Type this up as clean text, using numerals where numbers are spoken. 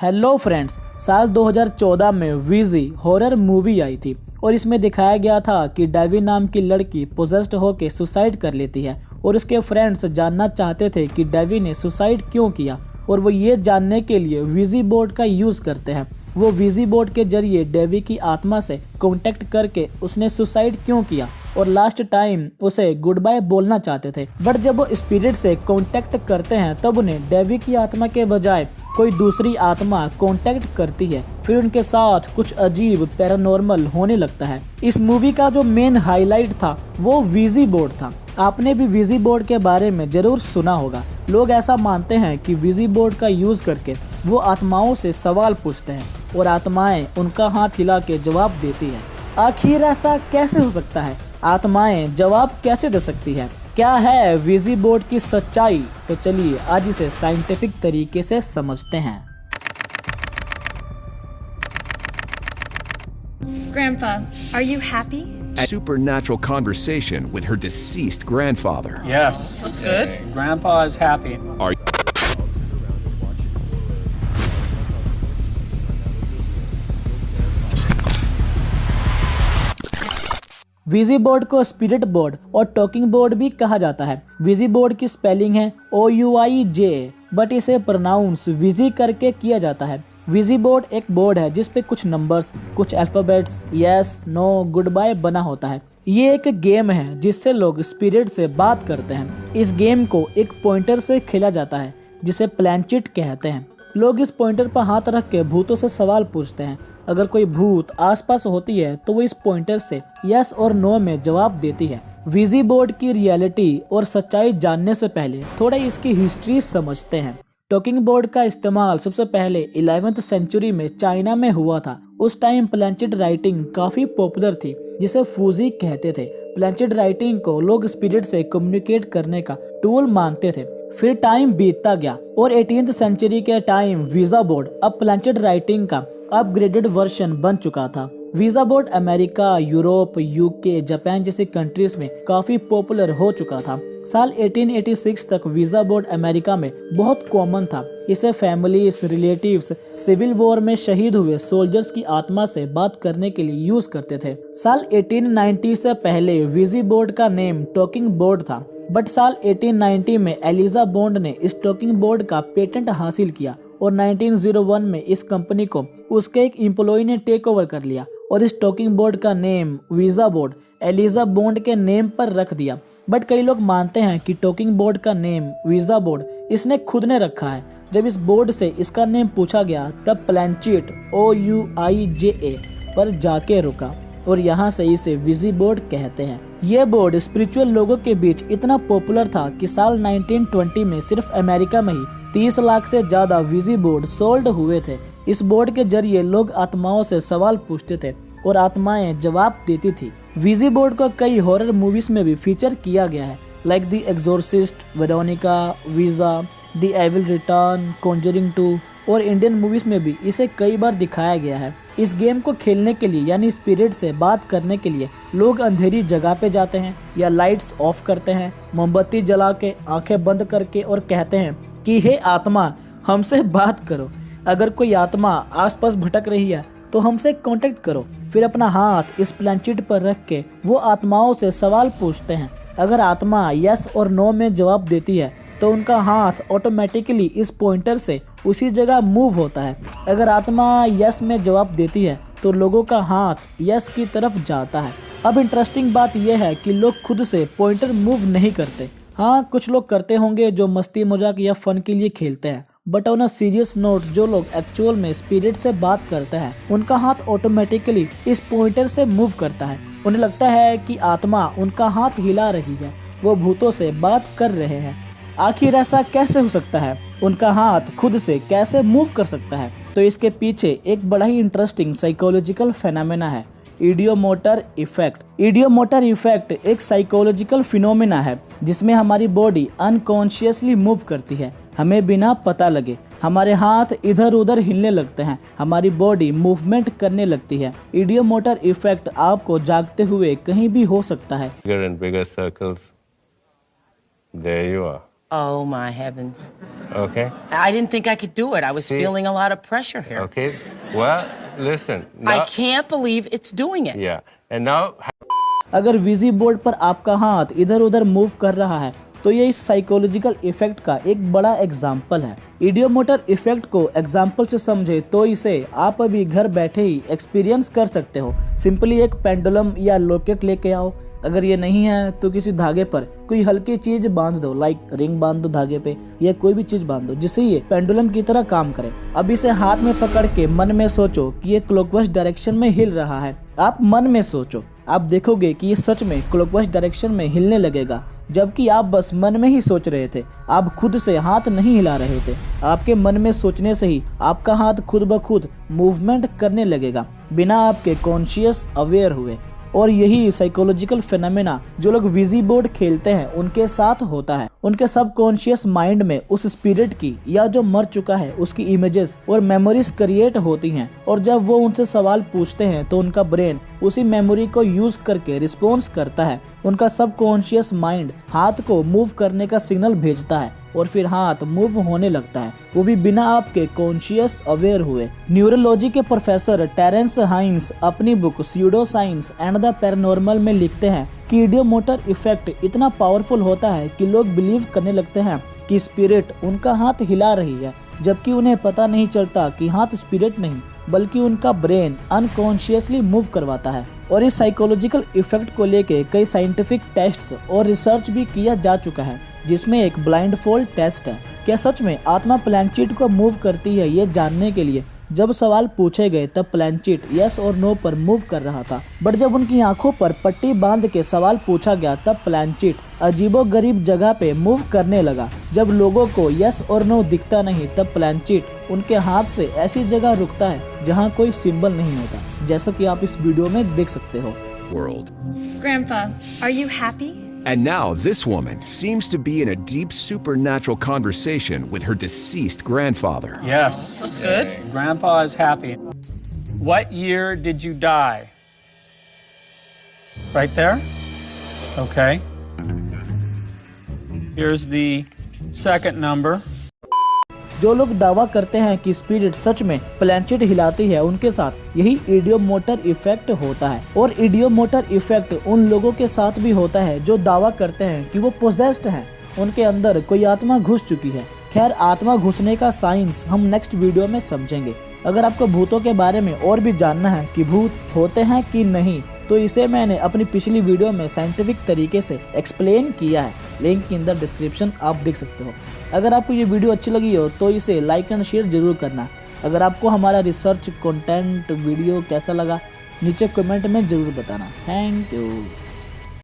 Hello friends, साल 2014 में V G horror movie आई थी और इसमें दिखाया गया था कि डेवी नाम की लड़की पोजेस्ड होकर सुसाइड कर लेती है और उसके फ्रेंड्स जानना चाहते थे कि डेवी ने सुसाइड क्यों किया और वो ये जानने के लिए वीजी बोर्ड का यूज़ करते हैं। वो वीजी बोर्ड के जरिए डेवी की आत्मा से कांटेक्ट करके उसने सुसाइड क्यों किया और लास्ट टाइम उसे गुड बाय बोलना चाहते थे। बट जब वो स्पिरिट से कांटेक्ट करते हैं तब उन्हें डेवी की आत्मा के बजाय कोई दूसरी आत्मा कांटेक्ट करती है। फिर उनके साथ कुछ अजीब पैरानॉर्मल होने लगता है। इस मूवी का जो मेन हाईलाइट था वो वीजी बोर्ड था। आपने भी वीजी बोर्ड के बारे में जरूर सुना होगा। लोग ऐसा मानते हैं कि वीजी बोर्ड का यूज करके वो आत्माओं से सवाल पूछते हैं और आत्माएं उनका हाथ हिला के जवाब देती है। आखिर ऐसा कैसे हो सकता है? आत्माएं जवाब कैसे दे सकती है? क्या है वीजी बोर्ड की सच्चाई? तो चलिए आज इसे साइंटिफिक तरीके से समझते हैं। Grandpa, are you happy? A supernatural conversation with her deceased grandfather. Yes. That's good. Grandpa is happy. Are Ouija board को स्पिरिट बोर्ड और टॉकिंग बोर्ड भी कहा जाता है। वीजी बोर्ड की स्पेलिंग है OUIJ, बट इसे प्रोनाउंस वीजी करके किया जाता है। वीजी बोर्ड एक बोर्ड है जिस पे कुछ नंबर्स, कुछ alphabets, yes, no, goodbye बना होता है। ये एक गेम है जिससे लोग स्पिरिट से बात करते हैं। इस गेम को एक पॉइंटर से खेला जाता है जिसे प्लैंचिट कहते हैं। लोग इस पॉइंटर पर हाथ रख के भूतों से सवाल पूछते हैं। अगर कोई भूत आसपास होती है तो वो इस पॉइंटर से यस और नो में जवाब देती है। वीजी बोर्ड की रियलिटी और सच्चाई जानने से पहले थोड़ा इसकी हिस्ट्री समझते हैं। टॉकिंग बोर्ड का इस्तेमाल सबसे पहले 11वीं सेंचुरी में चाइना में हुआ था। उस टाइम प्लैंचिट राइटिंग काफी पॉपुलर थी जिसे फूजी कहते थे। प्लैंचिट राइटिंग को लोग स्पिरिट से कम्युनिकेट करने का टूल मानते थे। फिर टाइम बीतता गया और 18वीं सेंचुरी के टाइम वीजा बोर्ड अब प्लैंचिट राइटिंग का अपग्रेडेड वर्जन बन चुका था। Visa board America, Europe, UK, Japan जैसी कंट्रीज में काफी पॉपुलर हो चुका था। साल 1886 तक वीजा बोर्ड अमेरिका में बहुत कॉमन था। इसे फैमिलीज, रिलेटिव्स, सिविल वॉर में शहीद हुए सोल्जर्स की आत्मा से बात करने के लिए यूज करते थे। साल 1890 से पहले वीजी बोर्ड का नेम टॉकिंग बोर्ड था, बट साल 1890 में एलिजा बॉन्ड ने इस टॉकिंग बोर्ड का पेटेंट हासिल किया और 1901 में इस कंपनी को उसके एक एम्प्लॉय ने टेक ओवर कर लिया और इस टॉकिंग बोर्ड का name Ouija board Elijah Bond के नेम पर रख दिया। बट कई लोग मानते हैं कि टॉकिंग बोर्ड का नेम वीजा बोर्ड इसने खुद ने रखा है। जब इस बोर्ड से इसका नेम पूछा गया तब प्लैंचिट OUIJA पर जाके रुका और यहाँ से इसे वीजी बोर्ड कहते हैं। ये बोर्ड स्पिरिचुअल लोगों के बीच इतना पॉपुलर था कि साल 1920 में सिर्फ अमेरिका में ही 30 लाख से ज्यादा वीजी बोर्ड सोल्ड हुए थे। इस बोर्ड के जरिए लोग आत्माओं से सवाल पूछते थे और आत्माएं जवाब देती थी। वीजी बोर्ड को कई हॉरर मूवीज में भी फीचर किया गया है, like the Exorcist, Veronica, Visa, the Evil Return, Conjuring 2 और इंडियन मूवीज में भी इसे कई बार दिखाया गया है। इस गेम को खेलने के लिए यानी स्पिरिट से बात करने के लिए लोग अंधेरी जगह पे जाते हैं या लाइट्स ऑफ करते हैं, मोमबत्ती जला के आंखें बंद करके और कहते हैं कि हे आत्मा हमसे बात करो। अगर कोई आत्मा आसपास भटक रही है तो हमसे कांटेक्ट करो। फिर अपना हाथ इस प्लैंचिट पर रख के वो आत्माओं से सवाल पूछते हैं। अगर आत्मा यस और नो में जवाब देती है तो उनका हाथ ऑटोमेटिकली इस पॉइंटर से उसी जगह मूव होता है। अगर आत्मा यस में जवाब देती है तो लोगों का हाथ यस की तरफ जाता है। अब इंटरेस्टिंग बात यह है कि लोग खुद से पॉइंटर मूव नहीं करते। हाँ, कुछ लोग करते होंगे जो मस्ती मजाक या फन के लिए खेलते हैं, but on a serious note जो लोग एक्चुअल में स्पिरिट से बात करते हैं उनका हाथ ऑटोमेटिकली इस पॉइंटर से मूव करता है। उन्हें लगता है कि आत्मा उनका हाथ हिला रही है, वो भूतों से बात कर रहे हैं। आखिर ऐसा कैसे हो सकता है? उनका हाथ खुद से कैसे मूव कर सकता है? तो इसके पीछे एक बड़ा ही इंटरेस्टिंग साइकोलॉजिकल फेनोमेना है, इडियोमोटर इफेक्ट। इडियोमोटर इफेक्ट एक साइकोलॉजिकल फिनोमेना है जिसमें हमारी बॉडी अनकॉन्शियसली मूव करती है। हमें बिना पता लगे हमारे हाथ इधर उधर हिलने लगते हैं, हमारी बॉडी मूवमेंट करने लगती है। इडियोमोटर इफेक्ट आपको जागते हुए कहीं भी हो सकता है। Bigger and bigger circles. There you are. Oh my heavens. Okay? I didn't think I could do it. I was See? feeling a lot of pressure here. Okay? Well, listen. I Now, can't believe it's doing it. yeah. And now, अगर विजी board पर आपका हाथ इधर उधर move कर रहा है तो ये इस साइकोलॉजिकल इफेक्ट का एक बड़ा एग्जाम्पल है। इडियोमोटर इफेक्ट को एग्जाम्पल से समझे तो इसे आप अभी घर बैठे ही एक्सपीरियंस कर सकते हो। सिंपली एक पेंडुलम या लॉकेट लेके आओ, अगर ये नहीं है तो किसी धागे पर कोई हल्की चीज बांध दो, लाइक रिंग बांध दो धागे पे या कोई भी चीज बांध दो जिससे ये पेंडुलम की तरह काम करे। अब इसे हाथ में पकड़ के मन में सोचो कि ये क्लॉकवाइज डायरेक्शन में हिल रहा है। आप मन में सोचो, आप देखोगे कि ये सच में क्लॉकवाइज डायरेक्शन में हिलने लगेगा, जबकि आप बस मन में ही सोच रहे थे। आप खुद से हाथ नहीं हिला रहे थे। आपके मन में सोचने से ही आपका हाथ खुद ब खुद मूवमेंट करने लगेगा बिना आपके कॉन्शियस अवेयर हुए। और यही साइकोलॉजिकल फिनोमेना जो लोग विजी बोर्ड खेलते हैं उनके साथ होता है। उनके सबकॉन्शियस माइंड में उस स्पिरिट की या जो मर चुका है उसकी इमेजेस और मेमोरीज क्रिएट होती हैं, और जब वो उनसे सवाल पूछते हैं तो उनका ब्रेन उसी मेमोरी को यूज करके रिस्पॉन्स करता है। उनका सबकॉन्शियस माइंड हाथ को मूव करने का सिग्नल भेजता है और फिर हाथ मूव होने लगता है, वो भी बिना आपके कॉन्शियस अवेयर हुए। न्यूरोलॉजी के प्रोफेसर टेरेंस हाइंस अपनी book pseudo science and the paranormal में लिखते हैं कि इडियोमोटर इफेक्ट इतना पावरफुल होता है कि लोग बिलीव करने लगते हैं कि स्पिरिट उनका हाथ हिला रही है, जबकि उन्हें पता नहीं चलता कि हाथ स्पिरिट नहीं बल्कि उनका ब्रेन अनकॉन्शियसली मूव करवाता है। और इस साइकोलॉजिकल इफेक्ट को लेके कई साइंटिफिक टेस्ट्स और रिसर्च भी किया जा चुका है, जिसमें एक ब्लाइंड फोल्ड टेस्ट है। क्या सच में आत्मा प्लैंचिट को मूव करती है, ये जानने के लिए जब सवाल पूछे गए तब प्लैंचिट यस और नो पर मूव कर रहा था, बट जब उनकी आंखों पर पट्टी बांध के सवाल पूछा गया तब प्लैंचिट अजीबोगरीब जगह पे मूव करने लगा। जब लोगों को यस और नो दिखता नहीं तब प्लैंचिट उनके हाथ से ऐसी जगह रुकता है जहां कोई सिंबल नहीं होता, जैसा कि आप इस वीडियो में देख सकते हो। World. Grandpa, are you happy? And now this woman seems to be in a deep supernatural conversation with her deceased grandfather. Yes. That's good. Grandpa is happy. What year did you die? Right there? Okay. Here's the second number. जो लोग दावा करते हैं कि spirit सच में प्लैंचिट हिलाती है, उनके साथ यही इडियोमोटर इफेक्ट होता है। और इडियोमोटर इफेक्ट उन लोगों के साथ भी होता है जो दावा करते हैं कि वो पोजेस्ड हैं, उनके अंदर कोई आत्मा घुस चुकी है। खैर, आत्मा घुसने का साइंस हम नेक्स्ट वीडियो में समझेंगे। अगर आपको भूतों के बारे में और भी जानना है कि भूत होते हैं कि नहीं, तो इसे मैंने अपनी पिछली वीडियो में साइंटिफिक तरीके से एक्सप्लेन किया है, लिंक इन द डिस्क्रिप्शन आप देख सकते हो। अगर आपको ये वीडियो अच्छी लगी हो तो इसे लाइक एंड शेयर जरूर करना। अगर आपको हमारा रिसर्च कंटेंट वीडियो कैसा लगा नीचे कमेंट में जरूर बताना। Thank you.